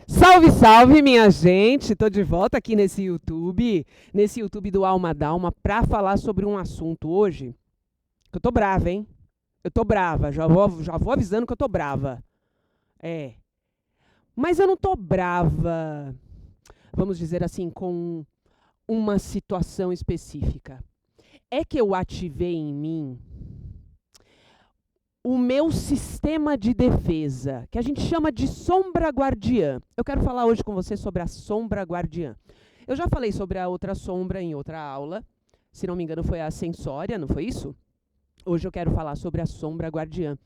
Salve, salve, minha gente! Tô de volta aqui nesse YouTube do Alma Dalma, pra falar sobre um assunto hoje que eu tô brava, hein? Eu tô brava, já vou avisando que eu tô brava. É, mas eu não tô brava, vamos dizer assim, com uma situação específica. É que eu ativei em mim o meu sistema de defesa, que a gente chama de sombra guardiã. Eu quero falar hoje com você sobre a sombra guardiã. Eu já falei sobre a outra sombra em outra aula. Se não me engano, foi a sensória, não foi isso? Hoje eu quero falar sobre a sombra guardiã,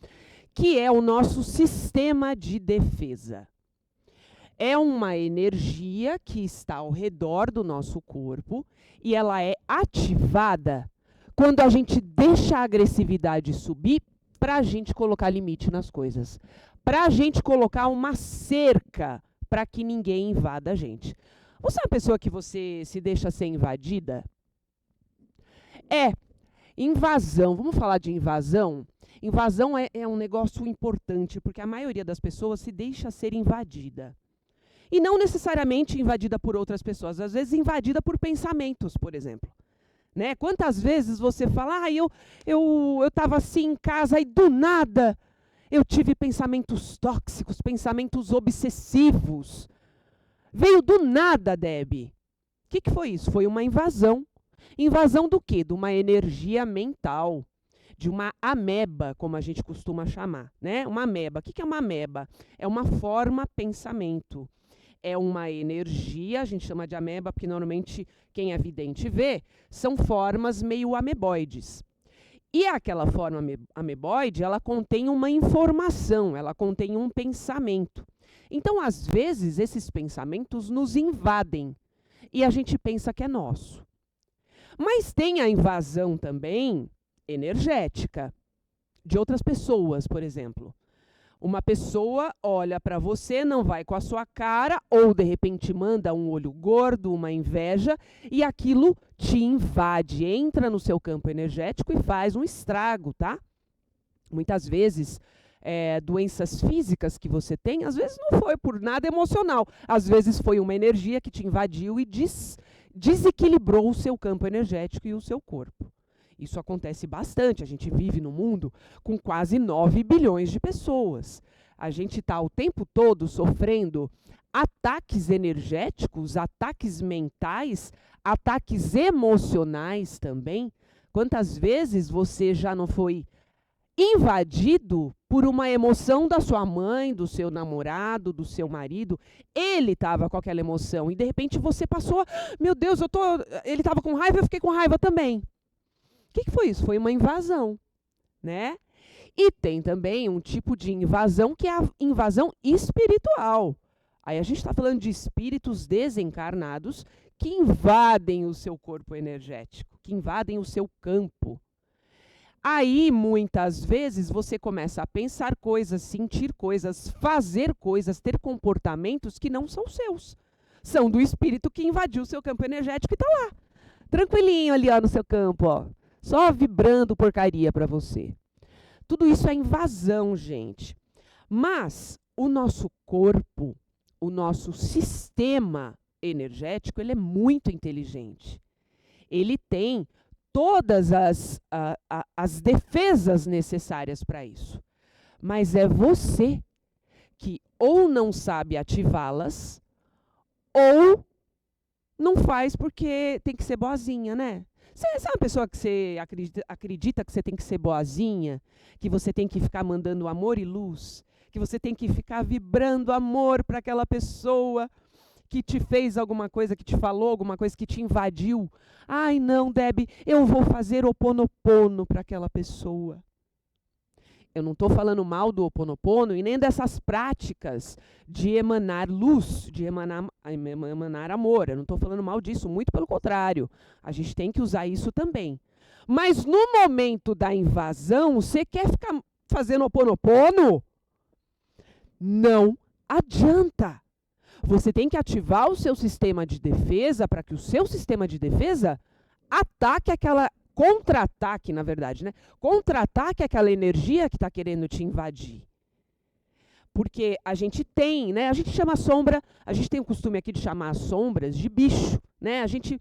que é o nosso sistema de defesa. É uma energia que está ao redor do nosso corpo e ela é ativada quando a gente deixa a agressividade subir para a gente colocar limite nas coisas, para a gente colocar uma cerca para que ninguém invada a gente. Você é uma pessoa que você se deixa ser invadida? É, invasão. Vamos falar de invasão? Invasão é um negócio importante, porque a maioria das pessoas se deixa ser invadida. E não necessariamente invadida por outras pessoas, às vezes invadida por pensamentos, por exemplo. Né? Quantas vezes você fala, eu estava assim em casa e do nada eu tive pensamentos tóxicos, pensamentos obsessivos. Veio do nada, Deb. O que foi isso? Foi uma invasão. Invasão do quê? De uma energia mental, de uma ameba, como a gente costuma chamar. Né? Uma ameba. O que é uma ameba? É uma forma pensamento. É uma energia, a gente chama de ameba, porque normalmente quem é vidente vê, são formas meio ameboides. E aquela forma ameboide, ela contém uma informação, ela contém um pensamento. Então, às vezes, esses pensamentos nos invadem e a gente pensa que é nosso. Mas tem a invasão também energética, de outras pessoas, por exemplo. Uma pessoa olha para você, não vai com a sua cara, ou de repente manda um olho gordo, uma inveja, e aquilo te invade, entra no seu campo energético e faz um estrago, tá? Muitas vezes, doenças físicas que você tem, às vezes não foi por nada emocional, às vezes foi uma energia que te invadiu e desequilibrou o seu campo energético e o seu corpo. Isso acontece bastante. A gente vive no mundo com quase 9 bilhões de pessoas. A gente está o tempo todo sofrendo ataques energéticos, ataques mentais, ataques emocionais também. Quantas vezes você já não foi invadido por uma emoção da sua mãe, do seu namorado, do seu marido? Ele estava com aquela emoção e de repente você passou, meu Deus, ele estava com raiva, eu fiquei com raiva também. O que foi isso? Foi uma invasão, né? E tem também um tipo de invasão que é a invasão espiritual. Aí a gente está falando de espíritos desencarnados que invadem o seu corpo energético, que invadem o seu campo. Aí, muitas vezes, você começa a pensar coisas, sentir coisas, fazer coisas, ter comportamentos que não são seus. São do espírito que invadiu o seu campo energético e está lá, tranquilinho ali ó, no seu campo, ó. Só vibrando porcaria para você. Tudo isso é invasão, gente. Mas o nosso corpo, o nosso sistema energético, ele é muito inteligente. Ele tem todas as defesas necessárias para isso. Mas é você que ou não sabe ativá-las, ou não faz porque tem que ser boazinha, né? Você é uma pessoa que você acredita que você tem que ser boazinha, que você tem que ficar mandando amor e luz, que você tem que ficar vibrando amor para aquela pessoa que te fez alguma coisa, que te falou alguma coisa, que te invadiu. Ai, não, Deb, eu vou fazer Ho'oponopono para aquela pessoa. Eu não estou falando mal do Ho'oponopono e nem dessas práticas de emanar luz, de emanar amor. Eu não estou falando mal disso, muito pelo contrário. A gente tem que usar isso também. Mas no momento da invasão, você quer ficar fazendo Ho'oponopono? Não adianta. Você tem que ativar o seu sistema de defesa para que o seu sistema de defesa ataque aquela contra-ataque, na verdade, né? Contra-ataque aquela energia que está querendo te invadir. Porque a gente tem, né? A gente chama a sombra, a gente tem o costume aqui de chamar as sombras de bicho, né? A gente,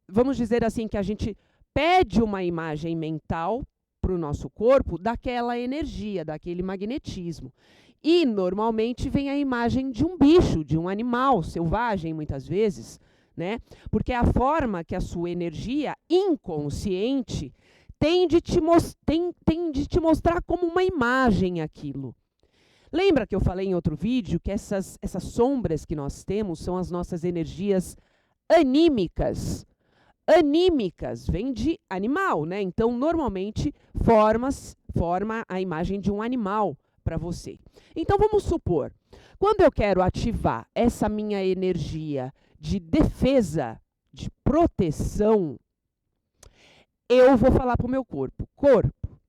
vamos dizer assim, que a gente pede uma imagem mental para o nosso corpo daquela energia, daquele magnetismo. E, normalmente, vem a imagem de um bicho, de um animal selvagem, muitas vezes, né? Porque é a forma que a sua energia inconsciente tem de te mostrar como uma imagem aquilo. Lembra que eu falei em outro vídeo que essas sombras que nós temos são as nossas energias anímicas. Anímicas vem de animal, né? Então, normalmente, forma a imagem de um animal para você. Então, vamos supor, quando eu quero ativar essa minha energia de defesa, de proteção, eu vou falar para o meu corpo. Corpo,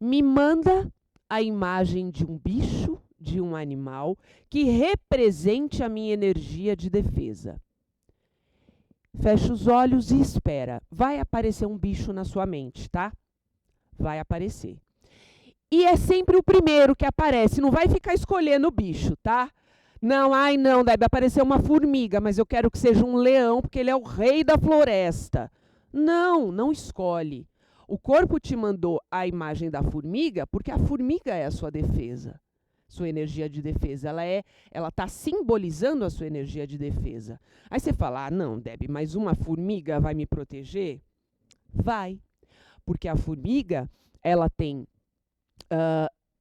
me manda a imagem de um bicho, de um animal, que represente a minha energia de defesa. Fecha os olhos e espera. Vai aparecer um bicho na sua mente, tá? Vai aparecer. E é sempre o primeiro que aparece. Não vai ficar escolhendo o bicho, tá? Não, não, deve aparecer uma formiga, mas eu quero que seja um leão, porque ele é o rei da floresta. Não, não escolhe. O corpo te mandou a imagem da formiga, porque a formiga é a sua defesa. Sua energia de defesa, ela está simbolizando a sua energia de defesa. Aí você fala, não, Debbie, mas uma formiga vai me proteger? Vai, porque a formiga, ela tem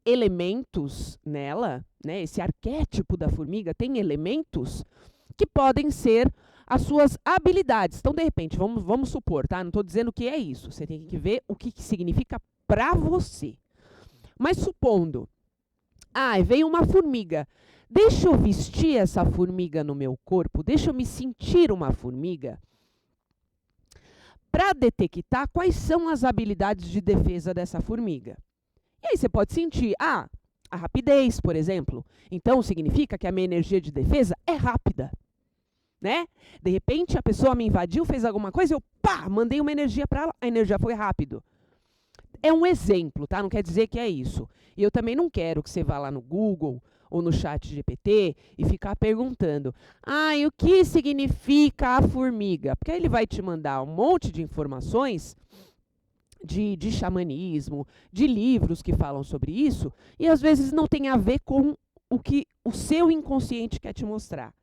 elementos nela, né? Esse arquétipo da formiga tem elementos que podem ser as suas habilidades. Então, de repente, vamos supor, tá? Não estou dizendo que é isso, você tem que ver o que significa para você. Mas supondo, veio uma formiga. Deixa eu vestir essa formiga no meu corpo, deixa eu me sentir uma formiga, para detectar quais são as habilidades de defesa dessa formiga. E aí você pode sentir, a rapidez, por exemplo. Então, significa que a minha energia de defesa é rápida, né? De repente, a pessoa me invadiu, fez alguma coisa, eu mandei uma energia para ela, a energia foi rápido. É um exemplo, tá? Não quer dizer que é isso. E eu também não quero que você vá lá no Google ou no chat GPT e ficar perguntando, e o que significa a formiga? Porque aí ele vai te mandar um monte de informações de xamanismo, de livros que falam sobre isso, e às vezes não tem a ver com o que o seu inconsciente quer te mostrar.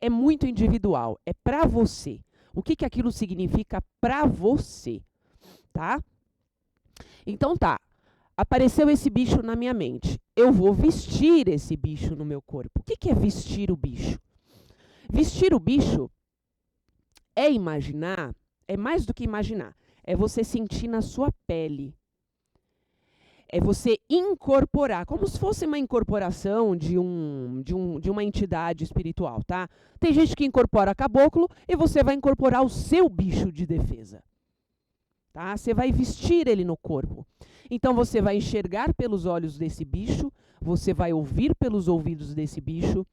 É muito individual, é para você. O que aquilo significa para você, tá? Então tá, apareceu esse bicho na minha mente. Eu vou vestir esse bicho no meu corpo. O que é vestir o bicho? Vestir o bicho é imaginar, é mais do que imaginar. É você sentir na sua pele. É você incorporar, como se fosse uma incorporação de uma entidade espiritual, tá? Tem gente que incorpora caboclo e você vai incorporar o seu bicho de defesa. Tá? Você vai vestir ele no corpo. Então, você vai enxergar pelos olhos desse bicho, você vai ouvir pelos ouvidos desse bicho,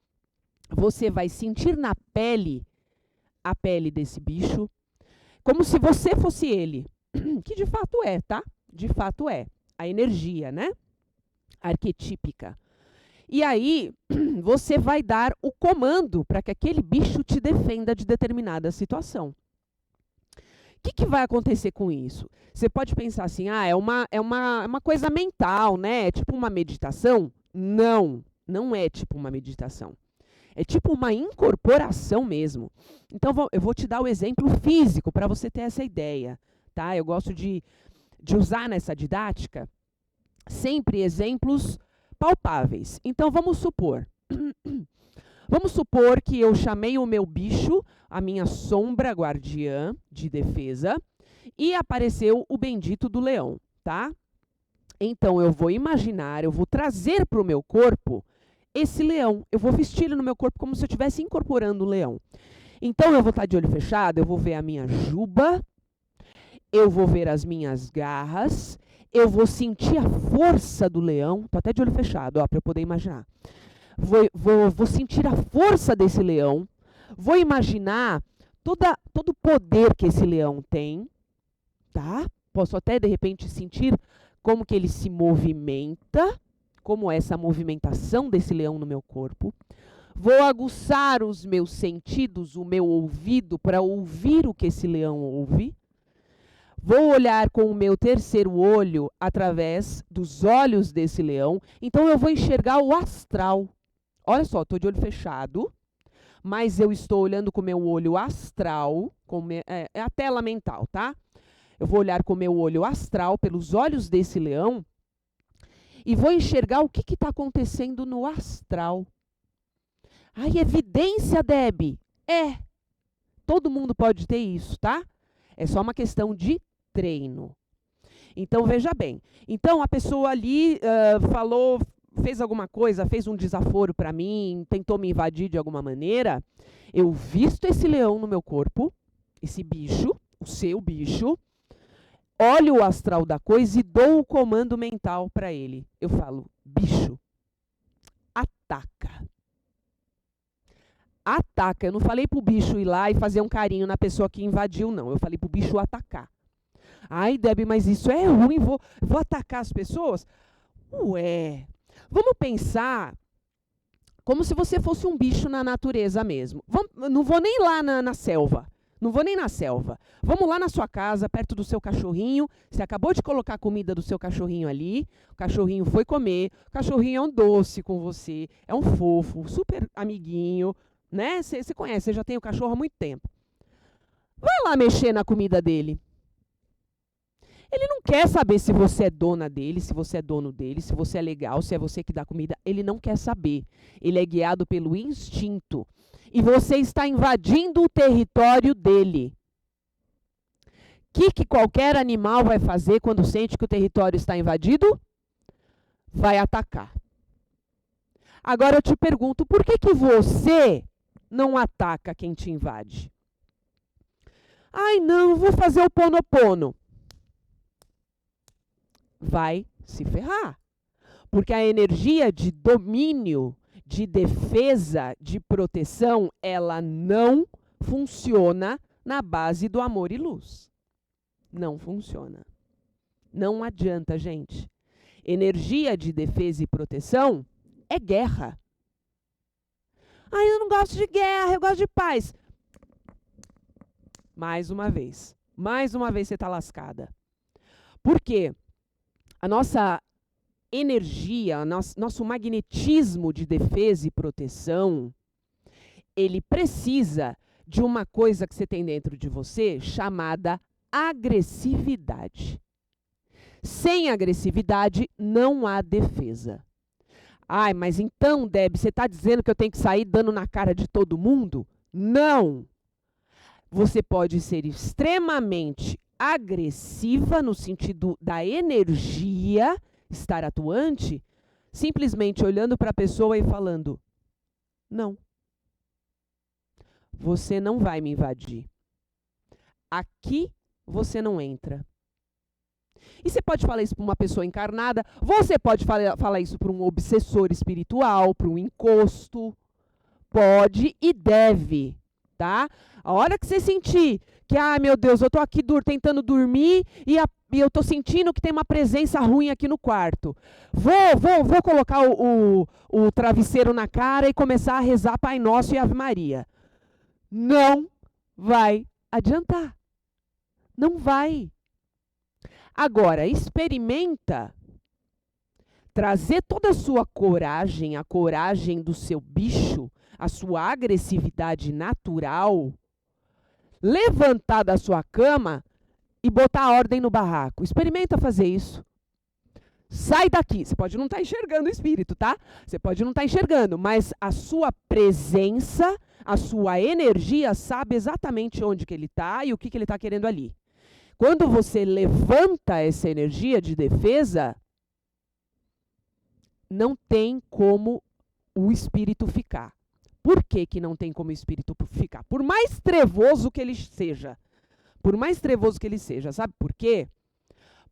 você vai sentir na pele a pele desse bicho, como se você fosse ele, que de fato é, tá? De fato é. A energia, né? Arquetípica. E aí, você vai dar o comando para que aquele bicho te defenda de determinada situação. O que vai acontecer com isso? Você pode pensar assim, é uma coisa mental, né? É tipo uma meditação? Não, não é tipo uma meditação. É tipo uma incorporação mesmo. Então, eu vou te dar o exemplo físico para você ter essa ideia, tá? Eu gosto de usar nessa didática sempre exemplos palpáveis. Então, vamos supor que eu chamei o meu bicho, a minha sombra guardiã de defesa, e apareceu o bendito do leão, tá? Então, eu vou imaginar, eu vou trazer para o meu corpo esse leão. Eu vou vestir-lo no meu corpo como se eu estivesse incorporando o leão. Então, eu vou estar de olho fechado, eu vou ver a minha juba, eu vou ver as minhas garras, eu vou sentir a força do leão. Estou até de olho fechado, para eu poder imaginar. Vou sentir a força desse leão, vou imaginar todo o poder que esse leão tem, tá? Posso até, de repente, sentir como que ele se movimenta, como essa movimentação desse leão no meu corpo. Vou aguçar os meus sentidos, o meu ouvido, para ouvir o que esse leão ouve. Vou olhar com o meu terceiro olho através dos olhos desse leão. Então, eu vou enxergar o astral. Olha só, estou de olho fechado, mas eu estou olhando com o meu olho astral, é a tela mental, tá? Eu vou olhar com o meu olho astral, pelos olhos desse leão, e vou enxergar o que está acontecendo no astral. Ai, evidência, Deb. Todo mundo pode ter isso, tá? É só uma questão de treino. Então, veja bem. Então, a pessoa ali falou, fez alguma coisa, fez um desaforo para mim, tentou me invadir de alguma maneira. Eu visto esse leão no meu corpo, esse bicho, o seu bicho, olho o astral da coisa e dou o comando mental para ele. Eu falo, bicho, ataca. Ataca. Eu não falei pro bicho ir lá e fazer um carinho na pessoa que invadiu, não. Eu falei pro bicho atacar. Ai, Deb, mas isso é ruim, vou atacar as pessoas? Ué, vamos pensar como se você fosse um bicho na natureza mesmo. Não vou nem lá na selva. Não vou nem na selva. Vamos lá na sua casa, perto do seu cachorrinho. Você acabou de colocar a comida do seu cachorrinho ali. O cachorrinho foi comer. O cachorrinho é um doce com você. É um fofo, super amiguinho, né? Você conhece, você já tem o cachorro há muito tempo. Vai lá mexer na comida dele. Ele não quer saber se você é dona dele, se você é dono dele, se você é legal, se é você que dá comida. Ele não quer saber. Ele é guiado pelo instinto. E você está invadindo o território dele. O que qualquer animal vai fazer quando sente que o território está invadido? Vai atacar. Agora eu te pergunto, por que você não ataca quem te invade? Ai, não, vou fazer o ponopono. Vai se ferrar. Porque a energia de domínio, de defesa, de proteção, ela não funciona na base do amor e luz. Não funciona. Não adianta, gente. Energia de defesa e proteção é guerra. Ai, eu não gosto de guerra, eu gosto de paz. Mais uma vez você está lascada. Por quê? A nossa energia, nosso magnetismo de defesa e proteção, ele precisa de uma coisa que você tem dentro de você chamada agressividade. Sem agressividade, não há defesa. Ai, mas então, Deb, você está dizendo que eu tenho que sair dando na cara de todo mundo? Não! Você pode ser extremamente agressiva no sentido da energia estar atuante, simplesmente olhando para a pessoa e falando, não, você não vai me invadir. Aqui você não entra. E você pode falar isso para uma pessoa encarnada, você pode falar isso para um obsessor espiritual, para um encosto, pode e deve, tá? A hora que você sentir que, ai meu Deus, eu tô aqui tentando dormir e eu tô sentindo que tem uma presença ruim aqui no quarto. Vou colocar o travesseiro na cara e começar a rezar Pai Nosso e Ave Maria. Não vai adiantar. Não vai. Agora, experimenta trazer toda a sua coragem, a coragem do seu bicho, a sua agressividade natural, levantar da sua cama e botar a ordem no barraco. Experimenta fazer isso. Sai daqui. Você pode não estar enxergando o espírito, tá? Você pode não estar enxergando, mas a sua presença, a sua energia sabe exatamente onde que ele está e o que ele está querendo ali. Quando você levanta essa energia de defesa, não tem como o espírito ficar. Por que não tem como o espírito ficar? Por mais trevoso que ele seja. Por mais trevoso que ele seja. Sabe por quê?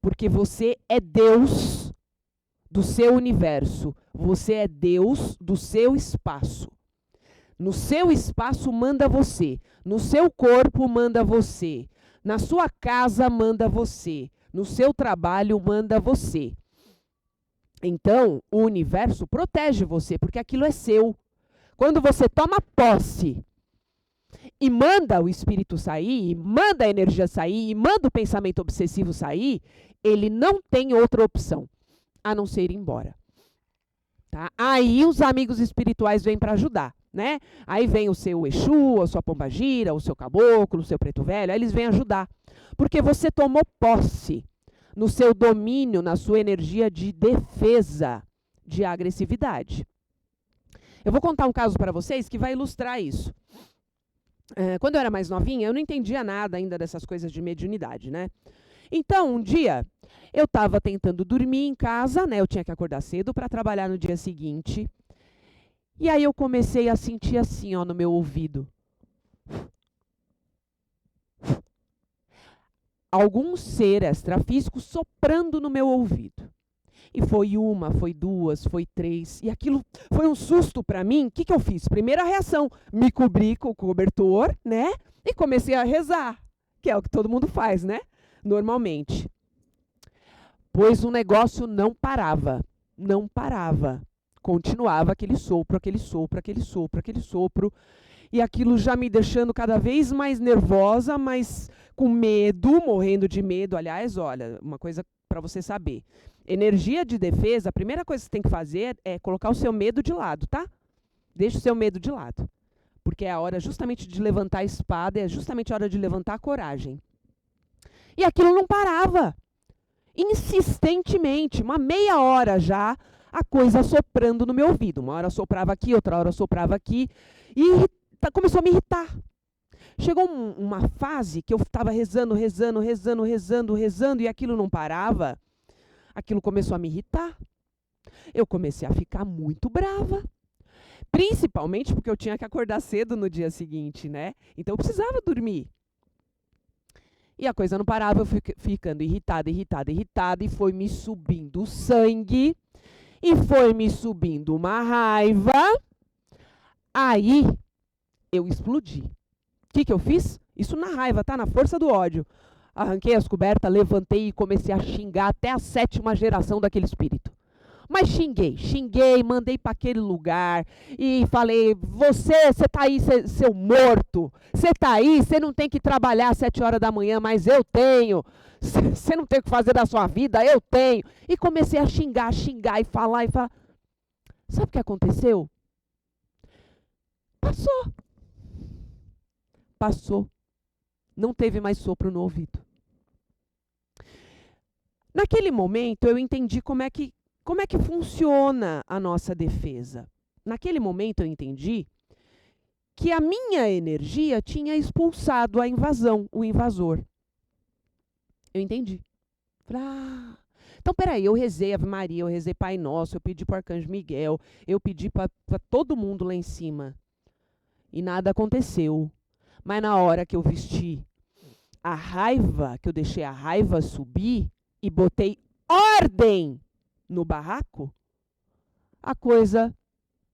Porque você é Deus do seu universo. Você é Deus do seu espaço. No seu espaço manda você. No seu corpo manda você. Na sua casa manda você. No seu trabalho manda você. Então, o universo protege você, porque aquilo é seu. Quando você toma posse e manda o espírito sair, e manda a energia sair, e manda o pensamento obsessivo sair, ele não tem outra opção a não ser ir embora. Tá? Aí os amigos espirituais vêm para ajudar, né? Aí vem o seu Exu, a sua pombagira, o seu caboclo, o seu preto velho, aí eles vêm ajudar. Porque você tomou posse no seu domínio, na sua energia de defesa, de agressividade. Eu vou contar um caso para vocês que vai ilustrar isso. Quando eu era mais novinha, eu não entendia nada ainda dessas coisas de mediunidade, né? Então, um dia, eu estava tentando dormir em casa, né? Eu tinha que acordar cedo para trabalhar no dia seguinte. E aí eu comecei a sentir assim, ó, no meu ouvido. Algum ser extrafísico soprando no meu ouvido. E foi uma, foi duas, foi três. E aquilo foi um susto para mim. O que, que eu fiz? Primeira reação, me cobri com o cobertor, né? E comecei a rezar, que é o que todo mundo faz, né? Normalmente. Pois o negócio não parava. Não parava. Continuava aquele sopro, aquele sopro, aquele sopro, aquele sopro. E aquilo já me deixando cada vez mais nervosa, mas com medo, morrendo de medo. Aliás, olha, uma coisa para você saber. Energia de defesa, a primeira coisa que você tem que fazer é colocar o seu medo de lado, tá? Deixa o seu medo de lado. Porque é a hora justamente de levantar a espada, é justamente a hora de levantar a coragem. E aquilo não parava. Insistentemente, uma meia hora já, a coisa soprando no meu ouvido. Uma hora soprava aqui, outra hora soprava aqui. E começou a me irritar. Chegou uma fase que eu estava rezando, e aquilo não parava. Aquilo começou a me irritar. Eu comecei a ficar muito brava. Principalmente porque eu tinha que acordar cedo no dia seguinte, né? Então eu precisava dormir. E a coisa não parava, eu fui ficando irritada, e foi me subindo o sangue, e foi me subindo uma raiva. Aí eu explodi. O que, que eu fiz? Isso na raiva, tá? Na força do ódio. Arranquei as cobertas, levantei e comecei a xingar até a 7ª geração daquele espírito. Mas xinguei, mandei para aquele lugar e falei, você tá aí, seu morto, você tá aí, você não tem que trabalhar às 7 horas da manhã, mas eu tenho, você não tem o que fazer da sua vida, eu tenho. E comecei a xingar e falar. Sabe o que aconteceu? Passou. Não teve mais sopro no ouvido. Naquele momento, eu entendi como é que funciona a nossa defesa. Naquele momento, eu entendi que a minha energia tinha expulsado a invasão, o invasor. Eu entendi. Então, peraí, eu rezei Ave Maria, eu rezei Pai Nosso, eu pedi para o Arcanjo Miguel, eu pedi para todo mundo lá em cima. E nada aconteceu. Mas na hora que eu vesti a raiva, que eu deixei a raiva subir e botei ordem no barraco, a coisa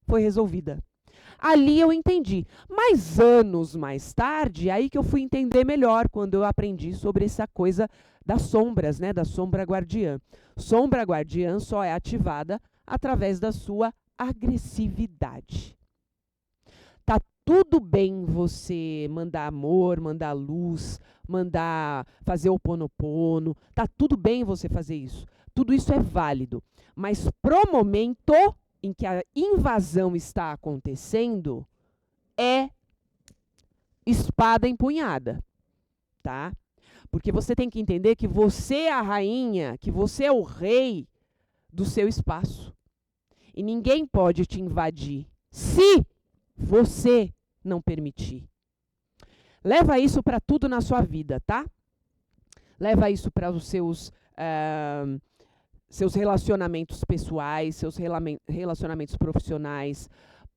foi resolvida. Ali eu entendi. Mas anos mais tarde, aí que eu fui entender melhor, quando eu aprendi sobre essa coisa das sombras, né, da sombra guardiã. Sombra guardiã só é ativada através da sua agressividade. Tá tudo bem você mandar amor, mandar luz, mandar fazer o Ho'oponopono, tá tudo bem você fazer isso. Tudo isso é válido, mas pro momento em que a invasão está acontecendo, é espada empunhada, tá? Porque você tem que entender que você é a rainha, que você é o rei do seu espaço. E ninguém pode te invadir se você não permitir. Leva isso para tudo na sua vida, tá? Leva isso para os seus relacionamentos pessoais, seus relacionamentos profissionais,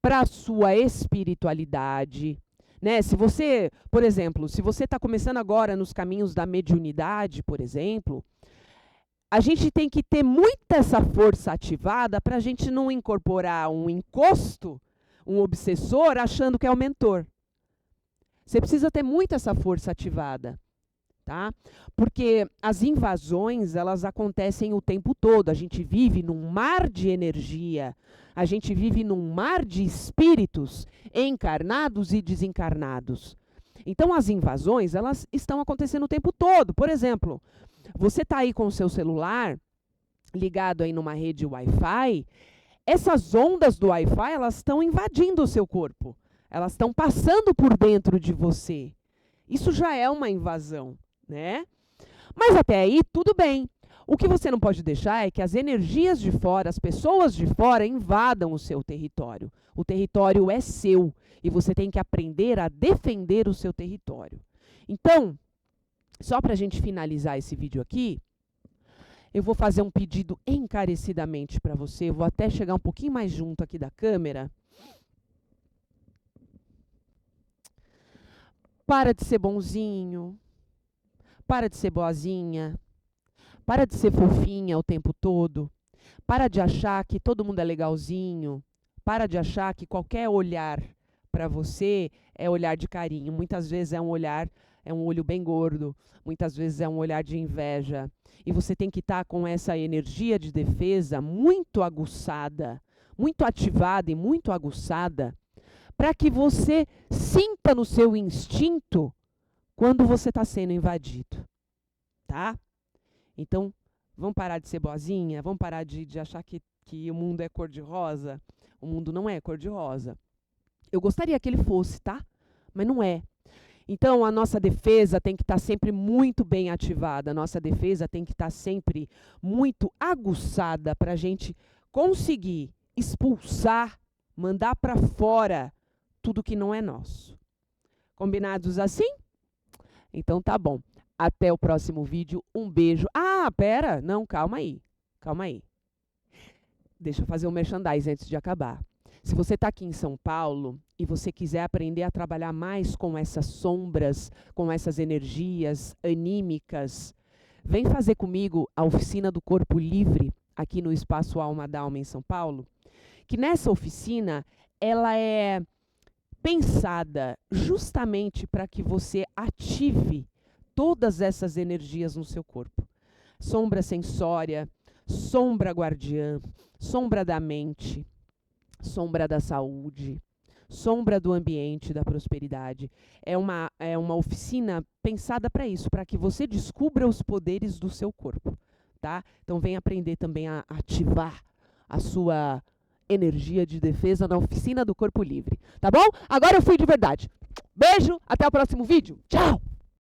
para a sua espiritualidade, né? Se você, por exemplo, se você está começando agora nos caminhos da mediunidade, por exemplo, a gente tem que ter muita essa força ativada para a gente não incorporar um encosto, um obsessor, achando que é o mentor. Você precisa ter muito essa força ativada, tá? Porque as invasões, elas acontecem o tempo todo. A gente vive num mar de energia, a gente vive num mar de espíritos encarnados e desencarnados. Então, as invasões, elas estão acontecendo o tempo todo. Por exemplo, você está aí com o seu celular ligado aí numa rede Wi-Fi, essas ondas do Wi-Fi, elas estão invadindo o seu corpo. Elas estão passando por dentro de você. Isso já é uma invasão, né? Mas até aí, tudo bem. O que você não pode deixar é que as energias de fora, as pessoas de fora, invadam o seu território. O território é seu e você tem que aprender a defender o seu território. Então, só para a gente finalizar esse vídeo aqui, eu vou fazer um pedido encarecidamente para você. Eu vou até chegar um pouquinho mais junto aqui da câmera. Para de ser bonzinho. Para de ser boazinha. Para de ser fofinha o tempo todo. Para de achar que todo mundo é legalzinho. Para de achar que qualquer olhar para você é olhar de carinho. Muitas vezes é um olho bem gordo. Muitas vezes é um olhar de inveja. E você tem que estar com essa energia de defesa muito aguçada, muito ativada e muito aguçada, para que você sinta no seu instinto quando você está sendo invadido, tá? Então, vamos parar de ser boazinha? Vamos parar de achar que o mundo é cor-de-rosa? O mundo não é cor-de-rosa. Eu gostaria que ele fosse, tá? Mas não é. Então, a nossa defesa tem que estar sempre muito bem ativada. A nossa defesa tem que estar sempre muito aguçada para a gente conseguir expulsar, mandar para fora tudo que não é nosso. Combinados assim? Então, tá bom. Até o próximo vídeo. Um beijo. Ah, pera. Não, calma aí. Calma aí. Deixa eu fazer um merchandising antes de acabar. Se você está aqui em São Paulo e você quiser aprender a trabalhar mais com essas sombras, com essas energias anímicas, vem fazer comigo a oficina do Corpo Livre, aqui no Espaço Alma da Alma em São Paulo, que nessa oficina, ela é pensada justamente para que você ative todas essas energias no seu corpo. Sombra sensória, sombra guardiã, sombra da mente, sombra da saúde, sombra do ambiente, da prosperidade. É uma oficina pensada para isso, para que você descubra os poderes do seu corpo, tá? Então vem aprender também a ativar a sua energia de defesa na oficina do Corpo Livre, tá bom? Agora eu fui de verdade. Beijo, até o próximo vídeo. Tchau!